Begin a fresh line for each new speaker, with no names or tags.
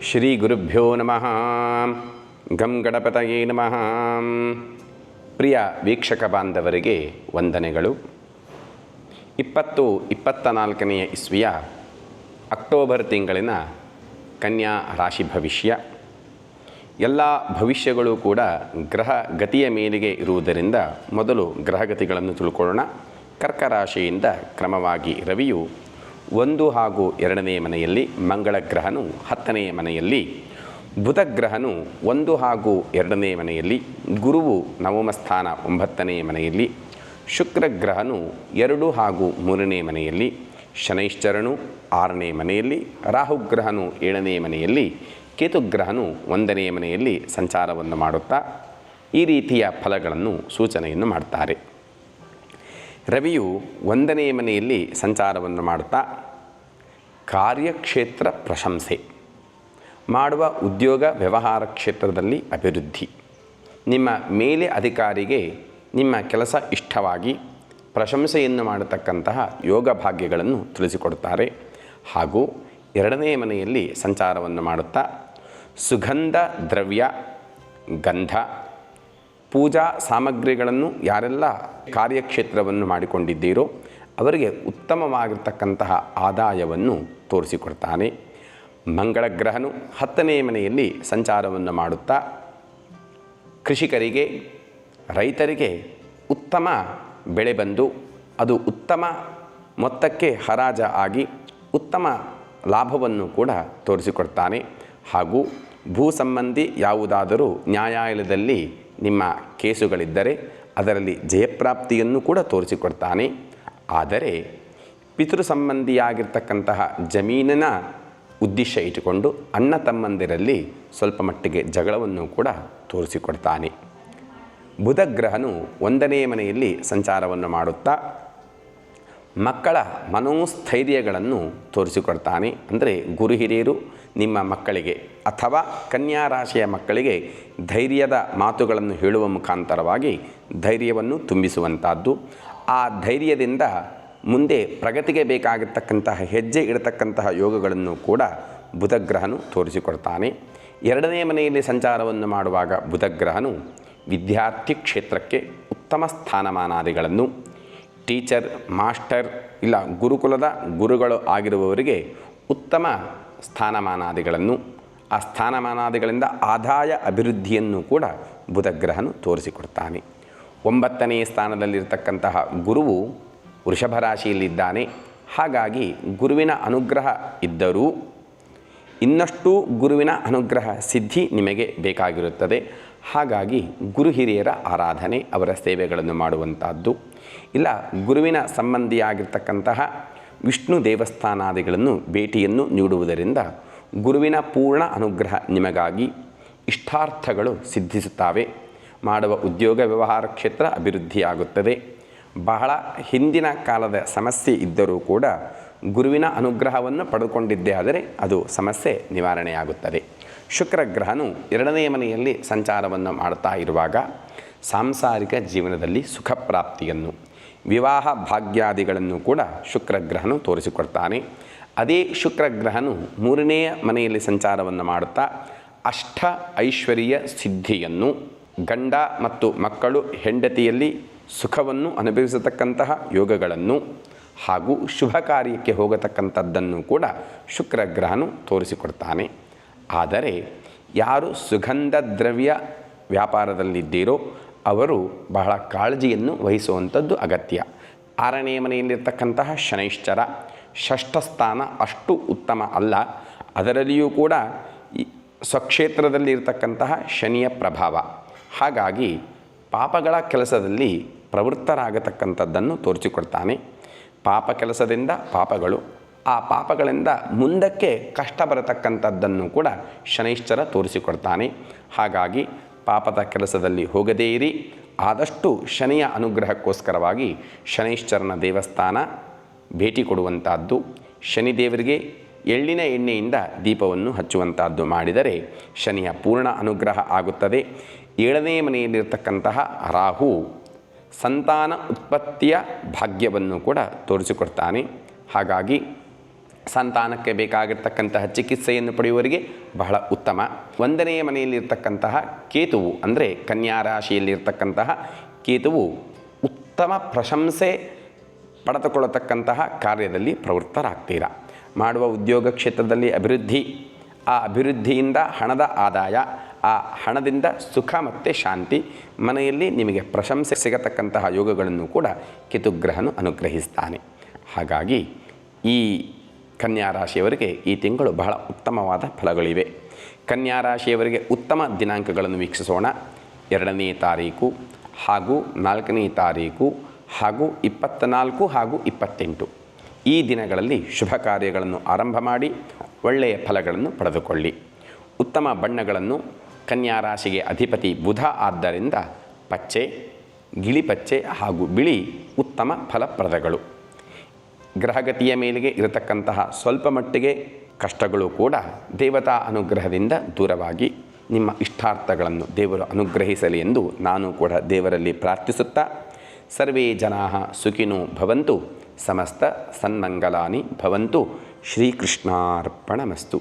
ಶ್ರೀ ಗುರುಭ್ಯೋ ನಮಃ. ಗಂ ಗಣಪತಯೇ ನಮಃ. ಪ್ರಿಯ ವೀಕ್ಷಕ ಬಾಂಧವರಿಗೆ ವಂದನೆಗಳು. 2024 ಇಸ್ವಿಯ ಅಕ್ಟೋಬರ್ ತಿಂಗಳಿನ ಕನ್ಯಾ ರಾಶಿ ಭವಿಷ್ಯ. ಎಲ್ಲ ಭವಿಷ್ಯಗಳು ಕೂಡ ಗ್ರಹ ಗತಿಯ ಮೇಲೆಗೆ ಇರುವುದರಿಂದ ಮೊದಲು ಗ್ರಹಗತಿಗಳನ್ನು ತಿಳ್ಕೊಳ್ಳೋಣ. ಕರ್ಕ ರಾಶಿಯಿಂದ ಕ್ರಮವಾಗಿ ರವಿಯು 1 ಹಾಗೂ 2ನೇ ಮನೆಯಲ್ಲಿ, ಮಂಗಳ ಗ್ರಹನು 10ನೇ ಮನೆಯಲ್ಲಿ, ಬುಧ ಗ್ರಹನು 1 ಹಾಗೂ 2ನೇ ಮನೆಯಲ್ಲಿ, ಗುರುವು ನವಮ ಸ್ಥಾನ 9ನೇ ಮನೆಯಲ್ಲಿ, ಶುಕ್ರ ಗ್ರಹನು 2 ಹಾಗೂ 3ನೇ ಮನೆಯಲ್ಲಿ, ಶನೈಶ್ಚರನು 6ನೇ ಮನೆಯಲ್ಲಿ, ರಾಹುಗ್ರಹನು 7ನೇ ಮನೆಯಲ್ಲಿ, ಕೇತುಗ್ರಹನು 1ನೇ ಮನೆಯಲ್ಲಿ ಸಂಚಾರವನ್ನು ಮಾಡುತ್ತಾ ಈ ರೀತಿಯ ಫಲಗಳನ್ನು ಸೂಚನೆಯನ್ನು ಮಾಡ್ತಾರೆ. ರವಿಯು 1ನೇ ಮನೆಯಲ್ಲಿ ಸಂಚಾರವನ್ನು ಮಾಡುತ್ತಾ ಕಾರ್ಯಕ್ಷೇತ್ರ ಪ್ರಶಂಸೆ, ಮಾಡುವ ಉದ್ಯೋಗ ವ್ಯವಹಾರ ಕ್ಷೇತ್ರದಲ್ಲಿ ಅಭಿವೃದ್ಧಿ, ನಿಮ್ಮ ಮೇಲೆ ಅಧಿಕಾರಿಗೆ ನಿಮ್ಮ ಕೆಲಸ ಇಷ್ಟವಾಗಿ ಪ್ರಶಂಸೆಯನ್ನು ಮಾಡತಕ್ಕಂತಹ ಯೋಗ ಭಾಗ್ಯಗಳನ್ನು ತಿಳಿಸಿಕೊಡುತ್ತಾರೆ. ಹಾಗೂ 2ನೇ ಮನೆಯಲ್ಲಿ ಸಂಚಾರವನ್ನು ಮಾಡುತ್ತಾ ಸುಗಂಧ ದ್ರವ್ಯ, ಗಂಧ, ಪೂಜಾ ಸಾಮಗ್ರಿಗಳನ್ನು ಯಾರೆಲ್ಲ ಕಾರ್ಯಕ್ಷೇತ್ರವನ್ನು ಮಾಡಿಕೊಂಡಿದ್ದೀರೋ ಅವರಿಗೆ ಉತ್ತಮವಾಗಿರ್ತಕ್ಕಂತಹ ಆದಾಯವನ್ನು ತೋರಿಸಿಕೊಡ್ತಾನೆ. ಮಂಗಳ ಗ್ರಹನು 10ನೇ ಮನೆಯಲ್ಲಿ ಸಂಚಾರವನ್ನು ಮಾಡುತ್ತಾ ಕೃಷಿಕರಿಗೆ, ರೈತರಿಗೆ ಉತ್ತಮ ಬೆಳೆ ಬಂದು ಅದು ಉತ್ತಮ ಮೊತ್ತಕ್ಕೆ ಹರಾಜು ಆಗಿ ಉತ್ತಮ ಲಾಭವನ್ನು ಕೂಡ ತೋರಿಸಿಕೊಡ್ತಾನೆ. ಹಾಗೂ ಭೂ ಸಂಬಂಧಿ ಯಾವುದಾದರೂ ನ್ಯಾಯಾಲಯದಲ್ಲಿ ನಿಮ್ಮ ಕೇಸುಗಳಿದ್ದರೆ ಅದರಲ್ಲಿ ಜಯಪ್ರಾಪ್ತಿಯನ್ನು ಕೂಡ ತೋರಿಸಿಕೊಡ್ತಾನೆ. ಆದರೆ ಪಿತೃ ಸಂಬಂಧಿಯಾಗಿರ್ತಕ್ಕಂತಹ ಜಮೀನಿನ ಉದ್ದೇಶ ಇಟ್ಟುಕೊಂಡು ಅಣ್ಣ ತಮ್ಮಂದಿರಲ್ಲಿ ಸ್ವಲ್ಪ ಮಟ್ಟಿಗೆ ಜಗಳವನ್ನು ಕೂಡ ತೋರಿಸಿಕೊಡ್ತಾನೆ. ಬುಧ ಗ್ರಹನು 1ನೇ ಮನೆಯಲ್ಲಿ ಸಂಚಾರವನ್ನು ಮಾಡುತ್ತಾ ಮಕ್ಕಳ ಮನೋಸ್ಥೈರ್ಯಗಳನ್ನು ತೋರಿಸಿಕೊಡ್ತಾನೆ. ಅಂದರೆ ಗುರು ಹಿರಿಯರು ನಿಮ್ಮ ಮಕ್ಕಳಿಗೆ ಅಥವಾ ಕನ್ಯಾ ರಾಶಿಯ ಮಕ್ಕಳಿಗೆ ಧೈರ್ಯದ ಮಾತುಗಳನ್ನು ಹೇಳುವ ಮುಖಾಂತರವಾಗಿ ಧೈರ್ಯವನ್ನು ತುಂಬಿಸುವಂಥದ್ದು. ಆ ಧೈರ್ಯದಿಂದ ಮುಂದೆ ಪ್ರಗತಿಗೆ ಬೇಕಾಗಿರ್ತಕ್ಕಂತಹ ಹೆಜ್ಜೆ ಇಡತಕ್ಕಂತಹ ಯೋಗಗಳನ್ನು ಕೂಡ ಬುಧಗ್ರಹನು ತೋರಿಸಿಕೊಡ್ತಾನೆ. 2ನೇ ಮನೆಯಲ್ಲಿ ಸಂಚಾರವನ್ನು ಮಾಡುವಾಗ ಬುಧಗ್ರಹನು ವಿದ್ಯಾರ್ಥಿ ಕ್ಷೇತ್ರಕ್ಕೆ ಉತ್ತಮ ಸ್ಥಾನಮಾನಾದಿಗಳನ್ನು, ಟೀಚರ್, ಮಾಸ್ಟರ್ ಇಲ್ಲ ಗುರುಕುಲದ ಗುರುಗಳು ಆಗಿರುವವರಿಗೆ ಉತ್ತಮ ಸ್ಥಾನಮಾನಾದಿಗಳನ್ನು, ಆ ಸ್ಥಾನಮಾನಾದಿಗಳಿಂದ ಆದಾಯ ಅಭಿವೃದ್ಧಿಯನ್ನು ಕೂಡ ಬುಧಗ್ರಹನು ತೋರಿಸಿಕೊಡ್ತಾನೆ. 9ನೇ ಸ್ಥಾನದಲ್ಲಿರ್ತಕ್ಕಂತಹ ಗುರುವು ವೃಷಭ ರಾಶಿಯಲ್ಲಿದ್ದಾನೆ. ಹಾಗಾಗಿ ಗುರುವಿನ ಅನುಗ್ರಹ ಇದ್ದರೂ ಇನ್ನಷ್ಟು ಗುರುವಿನ ಅನುಗ್ರಹ ಸಿದ್ಧಿ ನಿಮಗೆ ಬೇಕಾಗಿರುತ್ತದೆ. ಹಾಗಾಗಿ ಗುರು ಹಿರಿಯರ ಆರಾಧನೆ, ಅವರ ಸೇವೆಗಳನ್ನು ಮಾಡುವಂಥದ್ದು, ಇಲ್ಲ ಗುರುವಿನ ಸಂಬಂಧಿಯಾಗಿರ್ತಕ್ಕಂತಹ ವಿಷ್ಣು ದೇವಸ್ಥಾನಾದಿಗಳನ್ನು ಭೇಟಿಯನ್ನು ನೀಡುವುದರಿಂದ ಗುರುವಿನ ಪೂರ್ಣ ಅನುಗ್ರಹ ನಿಮಗಾಗಿ ಇಷ್ಟಾರ್ಥಗಳು ಸಿದ್ಧಿಸುತ್ತವೆ. ಮಾಡುವ ಉದ್ಯೋಗ ವ್ಯವಹಾರ ಕ್ಷೇತ್ರ ಅಭಿವೃದ್ಧಿಯಾಗುತ್ತದೆ. ಬಹಳ ಹಿಂದಿನ ಕಾಲದ ಸಮಸ್ಯೆ ಇದ್ದರೂ ಕೂಡ ಗುರುವಿನ ಅನುಗ್ರಹವನ್ನು ಪಡೆದುಕೊಂಡಿದ್ದೇ ಆದರೆ ಅದು ಸಮಸ್ಯೆ ನಿವಾರಣೆಯಾಗುತ್ತದೆ. ಶುಕ್ರ ಗ್ರಹನು 2ನೇ ಮನೆಯಲ್ಲಿ ಸಂಚಾರವನ್ನು ಮಾಡ್ತಾ ಇರುವಾಗ ಸಾಂಸಾರಿಕ ಜೀವನದಲ್ಲಿ ಸುಖ ಪ್ರಾಪ್ತಿಯನ್ನು, ವಿವಾಹ ಭಾಗ್ಯಾದಿಗಳನ್ನು ಕೂಡ ಶುಕ್ರಗ್ರಹನು ತೋರಿಸಿಕೊಡ್ತಾನೆ. ಅದೇ ಶುಕ್ರಗ್ರಹನು 3ನೇ ಮನೆಯಲ್ಲಿ ಸಂಚಾರವನ್ನು ಮಾಡುತ್ತಾ ಅಷ್ಟ ಐಶ್ವರ್ಯ ಸಿದ್ಧಿಯನ್ನು, ಗಂಡ ಮತ್ತು ಮಕ್ಕಳು ಹೆಂಡತಿಯಲ್ಲಿ ಸುಖವನ್ನು ಅನುಭವಿಸತಕ್ಕಂತಹ ಯೋಗಗಳನ್ನು ಹಾಗೂ ಶುಭ ಕಾರ್ಯಕ್ಕೆ ಹೋಗತಕ್ಕಂಥದ್ದನ್ನು ಕೂಡ ಶುಕ್ರಗ್ರಹನು ತೋರಿಸಿಕೊಡ್ತಾನೆ. ಆದರೆ ಯಾರು ಸುಗಂಧ ದ್ರವ್ಯ ವ್ಯಾಪಾರದಲ್ಲಿದ್ದೀರೋ ಅವರು ಬಹಳ ಕಾಳಜಿಯನ್ನು ವಹಿಸುವಂಥದ್ದು ಅಗತ್ಯ. 6ನೇ ಮನೆಯಲ್ಲಿರ್ತಕ್ಕಂತಹ ಶನೈಶ್ಚರ, ಷಷ್ಠ ಸ್ಥಾನ ಅಷ್ಟು ಉತ್ತಮ ಅಲ್ಲ. ಅದರಲ್ಲಿಯೂ ಕೂಡ ಸ್ವಕ್ಷೇತ್ರದಲ್ಲಿ ಇರತಕ್ಕಂತಹ ಶನಿಯ ಪ್ರಭಾವ. ಹಾಗಾಗಿ ಪಾಪಗಳ ಕೆಲಸದಲ್ಲಿ ಪ್ರವೃತ್ತರಾಗತಕ್ಕಂಥದ್ದನ್ನು ತೋರಿಸಿಕೊಡ್ತಾನೆ. ಪಾಪ ಕೆಲಸದಿಂದ ಪಾಪಗಳು, ಆ ಪಾಪಗಳಿಂದ ಮುಂದಕ್ಕೆ ಕಷ್ಟ ಬರತಕ್ಕಂಥದ್ದನ್ನು ಕೂಡ ಶನೈಶ್ಚರ ತೋರಿಸಿಕೊಡ್ತಾನೆ. ಹಾಗಾಗಿ ಪಾಪದ ಕೆಲಸದಲ್ಲಿ ಹೋಗದೇ ಇರಿ. ಆದಷ್ಟು ಶನಿಯ ಅನುಗ್ರಹಕ್ಕೋಸ್ಕರವಾಗಿ ಶನೈಶ್ಚರನ ದೇವಸ್ಥಾನ ಭೇಟಿ ಕೊಡುವಂಥದ್ದು, ಶನಿದೇವರಿಗೆ ಎಳ್ಳಿನ ಎಣ್ಣೆಯಿಂದ ದೀಪವನ್ನು ಹಚ್ಚುವಂಥದ್ದು ಮಾಡಿದರೆ ಶನಿಯ ಪೂರ್ಣ ಅನುಗ್ರಹ ಆಗುತ್ತದೆ. 7ನೇ ಮನೆಯಲ್ಲಿರ್ತಕ್ಕಂತಹ ರಾಹು ಸಂತಾನ ಉತ್ಪತ್ತಿಯ ಭಾಗ್ಯವನ್ನು ಕೂಡ ತೋರಿಸಿಕೊಡ್ತಾನೆ. ಹಾಗಾಗಿ ಸಂತಾನಕ್ಕೆ ಬೇಕಾಗಿರ್ತಕ್ಕಂತಹ ಚಿಕಿತ್ಸೆಯನ್ನು ಪಡೆಯುವವರಿಗೆ ಬಹಳ ಉತ್ತಮ. 1ನೇ ಮನೆಯಲ್ಲಿರ್ತಕ್ಕಂತಹ ಕೇತುವು ಅಂದರೆ ಕನ್ಯಾ ರಾಶಿಯಲ್ಲಿರ್ತಕ್ಕಂತಹ ಕೇತುವು ಉತ್ತಮ ಪ್ರಶಂಸೆ ಪಡೆದುಕೊಳ್ಳತಕ್ಕಂತಹ ಕಾರ್ಯದಲ್ಲಿ ಪ್ರವೃತ್ತರಾಗ್ತೀರಾ. ಮಾಡುವ ಉದ್ಯೋಗ ಕ್ಷೇತ್ರದಲ್ಲಿ ಅಭಿವೃದ್ಧಿ, ಆ ಅಭಿವೃದ್ಧಿಯಿಂದ ಹಣದ ಆದಾಯ, ಆ ಹಣದಿಂದ ಸುಖ ಮತ್ತು ಶಾಂತಿ, ಮನೆಯಲ್ಲಿ ನಿಮಗೆ ಪ್ರಶಂಸೆ ಸಿಗತಕ್ಕಂತಹ ಯೋಗಗಳನ್ನು ಕೂಡ ಕೇತುಗ್ರಹನು ಅನುಗ್ರಹಿಸ್ತಾನೆ. ಹಾಗಾಗಿ ಈ ಕನ್ಯಾ ರಾಶಿಯವರಿಗೆ ಈ ತಿಂಗಳು ಬಹಳ ಉತ್ತಮವಾದ ಫಲಗಳಿವೆ. ಕನ್ಯಾ ರಾಶಿಯವರಿಗೆ ಉತ್ತಮ ದಿನಾಂಕಗಳನ್ನು ವೀಕ್ಷಿಸೋಣ. 2ನೇ ತಾರೀಕು ಹಾಗೂ 4ನೇ ತಾರೀಕು ಹಾಗೂ 24 ಹಾಗೂ 28 ಈ ದಿನಗಳಲ್ಲಿ ಶುಭ ಕಾರ್ಯಗಳನ್ನು ಆರಂಭ ಮಾಡಿ ಒಳ್ಳೆಯ ಫಲಗಳನ್ನು ಪಡೆದುಕೊಳ್ಳಿ. ಉತ್ತಮ ಬಣ್ಣಗಳನ್ನು, ಕನ್ಯಾ ರಾಶಿಗೆ ಅಧಿಪತಿ ಬುಧ ಆದ್ದರಿಂದ ಪಚ್ಚೆ, ಗಿಳಿಪಚ್ಚೆ ಹಾಗೂ ಬಿಳಿ ಉತ್ತಮ ಫಲಪ್ರದಗಳು. ಗ್ರಹಗತಿಯ ಮೇಲೆಗೆ ಇರತಕ್ಕಂತಹ ಸ್ವಲ್ಪ ಮಟ್ಟಿಗೆ ಕಷ್ಟಗಳು ಕೂಡ ದೇವತಾ ಅನುಗ್ರಹದಿಂದ ದೂರವಾಗಿ ನಿಮ್ಮ ಇಷ್ಟಾರ್ಥಗಳನ್ನು ದೇವರು ಅನುಗ್ರಹಿಸಲಿ ಎಂದು ನಾನು ಕೂಡ ದೇವರಲ್ಲಿ ಪ್ರಾರ್ಥಿಸುತ್ತಾ, ಸರ್ವೇ ಜನಾಃ ಸುಖಿನೋ ಭವಂತು, ಸಮಸ್ತ ಸನ್ಮಂಗಲಾನಿ ಭವಂತು. ಶ್ರೀಕೃಷ್ಣಾರ್ಪಣಮಸ್ತು.